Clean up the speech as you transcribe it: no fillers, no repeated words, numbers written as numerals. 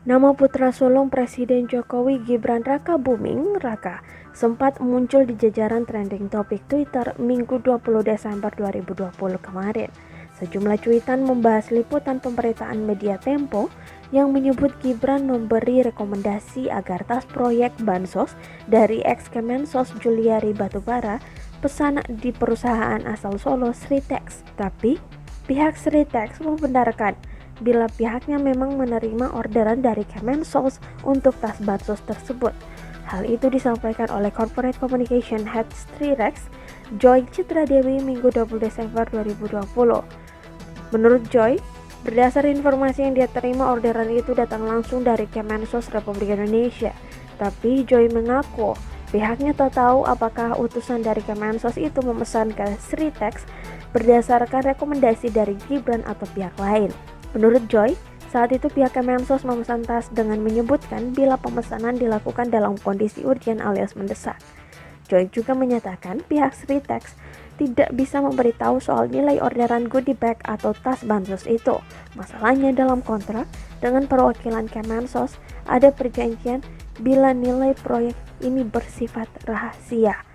Nama putra sulung Presiden Jokowi, Gibran Rakabuming Raka, sempat muncul di jajaran trending topik Twitter Minggu 20 Desember 2020 kemarin. Sejumlah cuitan membahas liputan pemberitaan media Tempo yang menyebut Gibran memberi rekomendasi agar tas proyek Bansos dari ex-Kemensos Juliari Batubara pesan di perusahaan asal Solo Sritex. Tapi pihak Sritex membenarkan bila pihaknya memang menerima orderan dari Kemensos untuk tas bansos tersebut. Hal itu disampaikan oleh Corporate Communication Head Sritex, Joy Citradewi, Minggu 20 Desember 2020. Menurut Joy, berdasar informasi yang dia terima, orderan itu datang langsung dari Kemensos Republik Indonesia. Tapi Joy mengaku pihaknya tak tahu apakah utusan dari Kemensos itu memesan ke Sritex berdasarkan rekomendasi dari Gibran atau pihak lain. Menurut Joy, saat itu pihak Kemensos memesan tas dengan menyebutkan bila pemesanan dilakukan dalam kondisi urgent alias mendesak. Joy juga menyatakan pihak Sritex tidak bisa memberitahu soal nilai orderan goodie bag atau tas bansos itu. Masalahnya dalam kontrak dengan perwakilan Kemensos ada perjanjian bila nilai proyek ini bersifat rahasia.